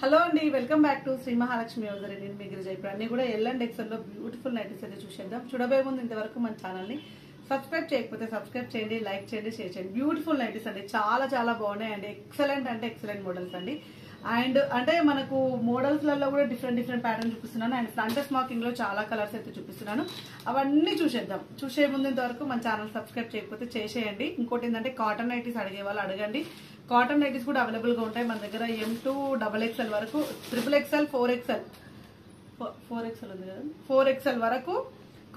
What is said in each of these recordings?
Hello అండి, welcome back to Shri Mahalakshmi యోజరి. నేను మీ గిరిజ. ఇప్పుడు అన్ని కూడా ఎల్ అండ్ ఎక్సెల్ లో బ్యూటిఫుల్ నైటీస్ అయితే చూసేద్దాం. చూడబోయే ముందు ఇంతవరకు మన ఛానల్ ని సబ్స్క్రైబ్ చేయకపోతే సబ్స్క్రైబ్ చేయండి, లైక్ చేయండి, షేర్ చేయండి. బ్యూటిఫుల్ నైటీస్ అండి, చాలా చాలా బాగున్నాయి అండి. ఎక్సలెంట్ అంటే ఎక్సలెంట్ మోడల్స్ అండి. అండ్ అంటే మనకు మోడల్స్ లలో కూడా డిఫరెంట్ డిఫరెంట్ ప్యాటర్న్ చూపిస్తున్నాను. అండ్ ఫ్రంట్ స్మాకింగ్ లో చాలా కలర్స్ అయితే చూపిస్తున్నాను. అవన్నీ చూసేద్దాం. చూసే ముందు ఇంతవరకు మన ఛానల్ సబ్స్క్రైబ్ చేయకపోతే చేసేయండి. ఇంకోటి ఏంటంటే కాటన్ నైటీస్ అడిగే వాళ్ళు అడగండి. కాటన్ నైటీస్ కూడా అవైలబుల్ గా ఉంటాయి మన దగ్గర. M2 XXL వరకు, XXL 4XL ఉంది కదా, 4XL వరకు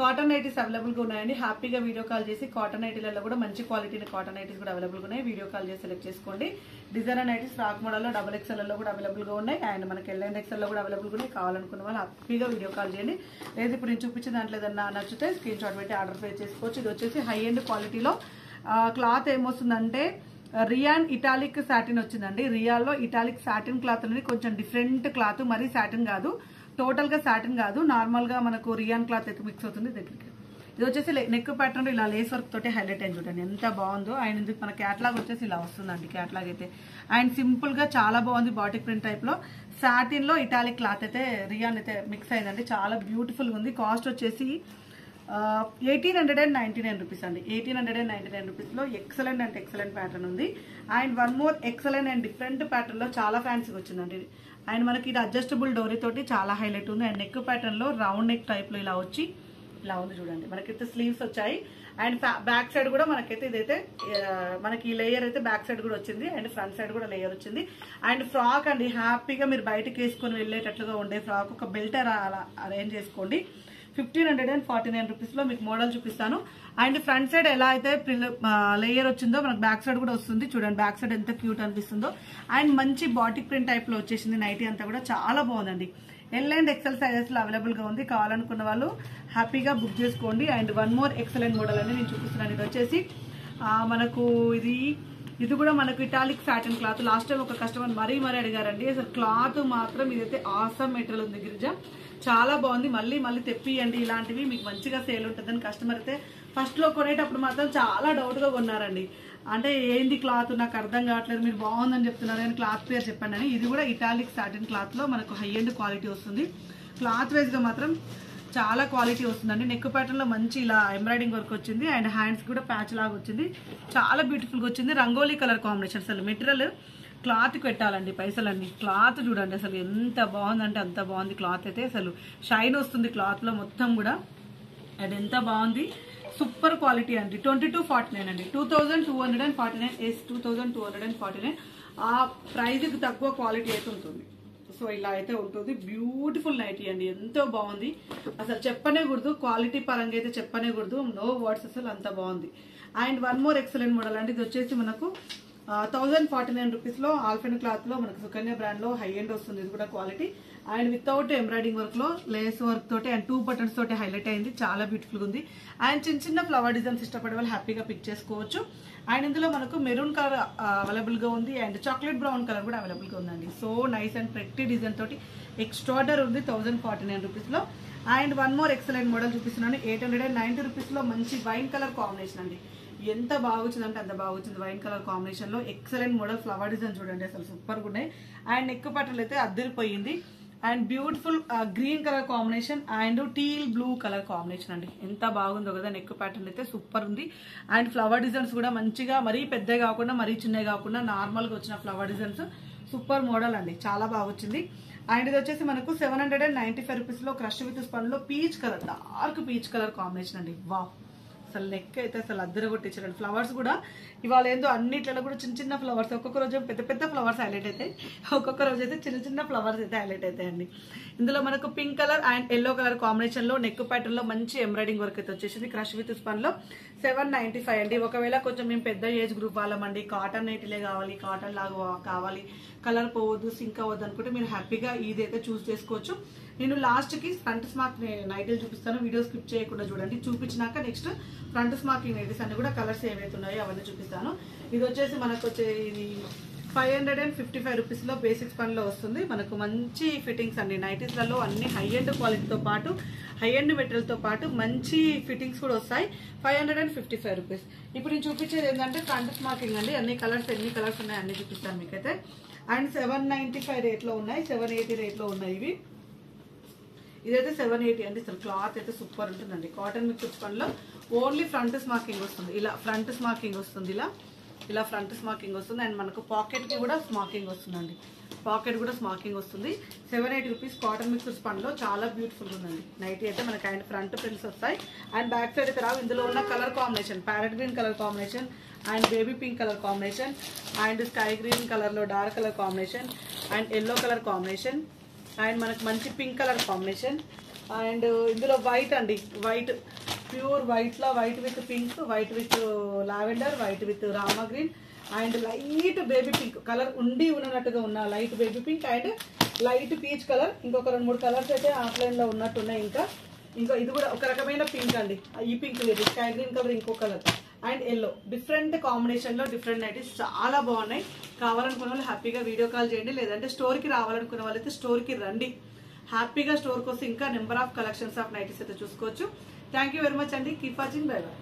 కాటన్ నైటీస్ అవైలబుల్ గా ఉన్నాయండి. హ్యాపీగా వీడియో కాల్ చేసి కాటన్ నైటీలలో కూడా మంచి క్వాలిటీ కాటన్ నైటీస్ కూడా అవైలబుల్ గా ఉన్నాయి. వీడియో కాల్ చేసి సెలెక్ట్ చేసుకోండి. డిజైనర్ నైటీస్ ఫ్రాక్ మోడల్ లో XXL లో కూడా అవైలబుల్ గా ఉన్నాయి. అండ్ మనకి L and XL లో కూడా అవైలబుల్ గా ఉన్నాయి. కావాలనుకున్న వాళ్ళు హ్యాపీగా వీడియో కాల్ చేయండి. లేదు ఇప్పుడు నేను చూపించిన దాంట్లో ఏదన్నా నచ్చితే స్క్రీన్ షాట్ పెట్టి ఆర్డర్ పే చేసుకోవచ్చు. ఇది వచ్చేసి హై ఎండ్ క్వాలిటీలో క్లాత్ ఏమొస్తుందంటే రియాన్ ఇటాలిక్ సాటిన్ వచ్చిందండి. రియాల్లో ఇటాలిక్ సాటిన్ క్లాత్ అనేది కొంచెం డిఫరెంట్ క్లాత్, మరీ సాటిన్ కాదు, టోటల్ గా సాటిన్ కాదు, నార్మల్ గా మనకు రియాన్ క్లాత్ అయితే మిక్స్ అవుతుంది దగ్గరికి. ఇది వచ్చేసి నెక్ ప్యాటర్న్ ఇలా లేస్ వర్క్ తోటి హైలైట్ అయింది, చూడండి ఎంత బాగుందో. అండ్ ఇందుకు మన క్యాట్లాగ్ వచ్చేసి ఇలా వస్తుందండి క్యాట్లాగ్ అయితే. అండ్ సింపుల్ గా చాలా బాగుంది, బాటిక్ ప్రింట్ టైప్ లో సాటిన్ లో ఇటాలిక్ క్లాత్ అయితే రియాన్ అయితే మిక్స్ అయిందండి. చాలా బ్యూటిఫుల్ గా ఉంది. కాస్ట్ వచ్చేసి 1899 రూపీస్ అండి. 1899 రూపీస్ లో ఎక్సలెంట్ అంటే ఎక్సలెంట్ ప్యాటర్న్ ఉంది. And one more excellent and different pattern లో చాలా ఫ్యాన్సీగా వచ్చిందండి. అండ్ మనకి ఇది అడ్జస్టబుల్ డోరీ తోటి చాలా హైలైట్ ఉంది. అండ్ నెక్ ప్యాటర్న్ లో రౌండ్ నెక్ టైప్ లో ఇలా వచ్చి ఇలా ఉంది చూడండి. మనకైతే స్లీవ్స్ వచ్చాయి. అండ్ బ్యాక్ సైడ్ కూడా మనకైతే ఇదైతే మనకి ఈ లేయర్ అయితే బ్యాక్ సైడ్ కూడా వచ్చింది. అండ్ ఫ్రంట్ సైడ్ కూడా లేయర్ వచ్చింది. అండ్ ఫ్రాక్ అండి, హ్యాపీగా మీరు బయటకు వేసుకొని వెళ్ళేటట్లుగా ఉండే ఫ్రాక్, ఒక బెల్ట్ అలా అరేంజ్ చేసుకోండి. 1549 రూపీస్ లో మీకు మోడల్ చూపిస్తాను. అండ్ ఫ్రంట్ సైడ్ ఎలా అయితే లేయర్ వచ్చిందో మనకు బ్యాక్ సైడ్ కూడా వస్తుంది చూడండి. బ్యాక్ సైడ్ ఎంత క్యూట్ అనిపిస్తుందో. అండ్ మంచి బాటిక్ ప్రింట్ టైప్ లో వచ్చేసింది నైటీ అంతా కూడా, చాలా బాగుందండి. L and XL సైజెస్ లో అవైలబుల్ గా ఉంది. కావాలనుకున్న వాళ్ళు హ్యాపీగా బుక్ చేసుకోండి. And one more excellent model అని నేను చూపిస్తున్నాను. ఇది వచ్చేసి మనకు ఇది కూడా మనకు italic satin cloth. Last time ఒక కస్టమర్ మరీ అడిగారండి. అసలు క్లాత్ మాత్రం ఇదైతే ఆసమ్ మెటీరియల్ ఉంది గిరిజ, చాలా బాగుంది. మళ్ళీ తెప్పియండి, ఇలాంటివి మీకు మంచిగా సేల్ ఉంటుందని కస్టమర్ అయితే ఫస్ట్ లో కొనేటప్పుడు మాత్రం చాలా డౌట్ గా కొన్నారండి. అంటే ఏంది క్లాత్ నాకు అర్థం కావట్లేదు, మీరు బాగుందని చెప్తున్నారు కానీ క్లాత్ పేరు చెప్పండి అని. ఇది కూడా ఇటాలిక్ సాటిన్ క్లాత్ లో మనకు హై ఎండ్ క్వాలిటీ వస్తుంది. క్లాత్ వైజ్ గా మాత్రం చాలా క్వాలిటీ వస్తుందండి. నెక్ ప్యాటర్న్ లో మంచి ఇలా ఎంబ్రాయిడింగ్ వర్క్ వచ్చింది. అండ్ హ్యాండ్స్ కూడా ప్యాచ్ లాగా వచ్చింది, చాలా బ్యూటిఫుల్ గా వచ్చింది. Rangoli colour combination. అసలు మెటీరియల్ క్లాత్ కి పెట్టాలండి పైసలండి. క్లాత్ చూడండి అసలు ఎంత బాగుందంటే అంత బాగుంది. క్లాత్ అయితే అసలు షైన్ వస్తుంది క్లాత్ లో మొత్తం కూడా. అది ఎంత బాగుంది, సూపర్ క్వాలిటీ అండి. 2249 అండి, 2249 2249 ఆ ప్రైజ్ కి తక్కువ క్వాలిటీ అయితే ఉంటుంది. సో ఇలా అయితే ఉంటుంది. బ్యూటిఫుల్ నైటీ అండి, ఎంతో బాగుంది. అసలు చెప్పనే కూడదు, క్వాలిటీ పరంగా అయితే చెప్పనే కూడదు, నో వర్డ్స్, అసలు అంత బాగుంది. And one more excellent model అండి. ఇది వచ్చేసి మనకు 1049 రూపీస్ లో ఆల్ఫెన్ క్లాత్ లో మనకు సుకన్య బ్రాండ్ లో హై ఎండ్ వస్తుంది. ఇది కూడా quality. And without embroidering work లో లేస్ వర్క్ తోటి అండ్ 2 బటన్స్ తోటి హైలైట్ అయింది, చాలా బ్యూటిఫుల్ గా ఉంది. అండ్ చిన్న ఫ్లవర్ డిజైన్స్ ఇష్టపడే వాళ్ళు హ్యాపీగా పిక్ చేసుకోవచ్చు. అండ్ ఇందులో మనకు మెరూన్ కలర్ అవైలబుల్ గా ఉంది. అండ్ చాక్లెట్ బ్రౌన్ కలర్ కూడా అవైలబుల్ గా ఉందండి. So nice and pretty design తోటి ఎక్స్ట్రాడర్ ఉంది 1049 రూపీస్ లో. And one more excellent model చూపిస్తున్నాను. 890 రూపీస్ లో మంచి వైన్ కలర్ కాంబినేషన్ అండి. ఎంత బాగుంది అంటే అంత బాగుంది. వైన్ కలర్ కాంబినేషన్ లో ఎక్సలెంట్ మోడల్. ఫ్లవర్ డిజైన్ చూడండి అసలు సూపర్ గా ఉన్నాయి. అండ్ నెక్ పట్టలు అయితే అద్దరిపోయింది. And beautiful green colour combination and teal blue colour combination అండి, ఎంత బాగుందో కదా. నెక్ ప్యాటర్న్ అయితే సూపర్ ఉంది. అండ్ ఫ్లవర్ డిజైన్స్ కూడా మంచిగా మరీ పెద్దగా కాకుండా మరీ చిన్నగా కాకుండా నార్మల్ గా వచ్చిన ఫ్లవర్ డిజైన్స్, సూపర్ మోడల్ అండి, చాలా బాగా వచ్చింది. అండ్ ఇది వచ్చేసి మనకు 795 రూపీస్ లో క్రష్ విత్ స్పన్ లో peach colour, dark peach colour combination అండి. వావ్, అసలు నెక్ అయితే అసలు అద్దరు కొట్టించారండి. ఫ్లవర్స్ కూడా ఇవాళ ఏందో అన్నిట్లలో కూడా చిన్న ఫ్లవర్స్, ఒక్కొక్క రోజు పెద్ద ఫ్లవర్స్ హైలైట్ అవుతాయి, ఒక్కొక్క రోజు అయితే చిన్న ఫ్లవర్స్ అయితే హైలైట్ అవుతాయండి. ఇందులో మనకు pink colour and yellow colour combination లో నెక్ ప్యాటర్న్ లో మంచి ఎంబ్రాయిడింగ్ వర్క్ అయితే వచ్చేసింది. క్రష్ విత్ స్పన్ లో 795 అండి. ఒకవేళ కొంచెం మేము పెద్ద ఏజ్ గ్రూప్ వాళ్ళమండి, కాటన్ నైటీలే కావాలి, కాటన్ లాగా కావాలి, కలర్ పోవద్దు, సింక్ అవ్వద్దు అనుకుంటే మీరు హ్యాపీగా ఇది అయితే చూస్ చేసుకోవచ్చు. నేను లాస్ట్ కి ఫ్రంట్ స్మార్క్ నైటీలు చూపిస్తాను, వీడియో స్కిప్ చేయకుండా చూడండి. చూపించినాక నెక్స్ట్ ఫ్రంట్ స్మార్కింగ్ నైటీస్ అన్ని కూడా కలర్స్ ఏవైతే ఉన్నాయో అవన్నీ చూపిస్తాను. ఇది వచ్చేసి మనకు ఇది 555 రూపీస్లో బేసిక్స్ పనిలో వస్తుంది. మనకు మంచి ఫిట్టింగ్స్ అండి. నైటీస్లలో అన్ని హై ఎండ్ క్వాలిటీతో పాటు హై ఎండ్ మెటీరియల్తో పాటు మంచి ఫిట్టింగ్స్ కూడా వస్తాయి. 555 రూపీస్. ఇప్పుడు నేను చూపించేది ఏంటంటే ఫ్రంట్ స్మార్కింగ్ అండి. అన్ని కలర్స్ ఎన్ని కలర్స్ ఉన్నాయి అన్ని చూపిస్తాను మీకైతే. అండ్ 795 రేట్లో ఉన్నాయి, 780 రేట్లో ఉన్నాయి ఇవి. ఇదైతే 780 అండి. అసలు క్లాత్ అయితే సూపర్ ఉంటుందండి. కాటన్ మిక్స్ పనిలో ఓన్లీ ఫ్రంట్ స్మార్కింగ్ వస్తుంది. ఇలా ఫ్రంట్ స్మార్కింగ్ వస్తుంది, ఇలా ఫ్రంట్ స్మార్కింగ్ వస్తుంది. అండ్ మనకు పాకెట్కి కూడా స్మార్కింగ్ వస్తుందండి. పాకెట్ కూడా స్మార్కింగ్ వస్తుంది. 780 రూపీస్ కాటన్ మిక్స్ పనిలో చాలా బ్యూటిఫుల్ ఉందండి. నైటీ అయితే మనకి అండ్ ఫ్రంట్ ప్రింట్స్ వస్తాయి. అండ్ బ్యాక్ సైడ్ అయితే రావు. ఇందులో ఉన్న colour combination parrot green colour combination and baby pink colour combination and sky green కలర్లో dark colour combination and yellow colour combination and మనకు మంచి పింక్ కలర్ కాంబినేషన్ అండ్ ఇందులో white అండి. వైట్ ప్యూర్ వైట్లో white with pink, white with lavender, white with Rama green and light baby pink colour ఉన్నట్టుగా ఉన్న light baby pink and light peach colour. ఇంకొక 2-3 colours అయితే ఆఫ్లైన్లో ఉన్నట్టున్నాయి. ఇంకా ఇది కూడా ఒక రకమైన పింక్ అండి. ఈ పింక్ లేదు, స్కై గ్రీన్ కలర్ ఇంకో కలర్ అండ్ ఎల్లో. డిఫరెంట్ కాంబినేషన్లో డిఫరెంట్ నైటీస్ చాలా బాగున్నాయి. కావాలనుకున్న వాళ్ళు హ్యాపీగా వీడియో కాల్ చేయండి. లేదంటే స్టోర్కి రావాలనుకున్న వాళ్ళైతే స్టోర్కి రండి. హ్యాపీగా స్టోర్కి వస్తే ఇంకా number of collections of nighties అయితే చూసుకోవచ్చు. థ్యాంక్ యూ వెరీ మచ్ అండి. Keep watching. By by.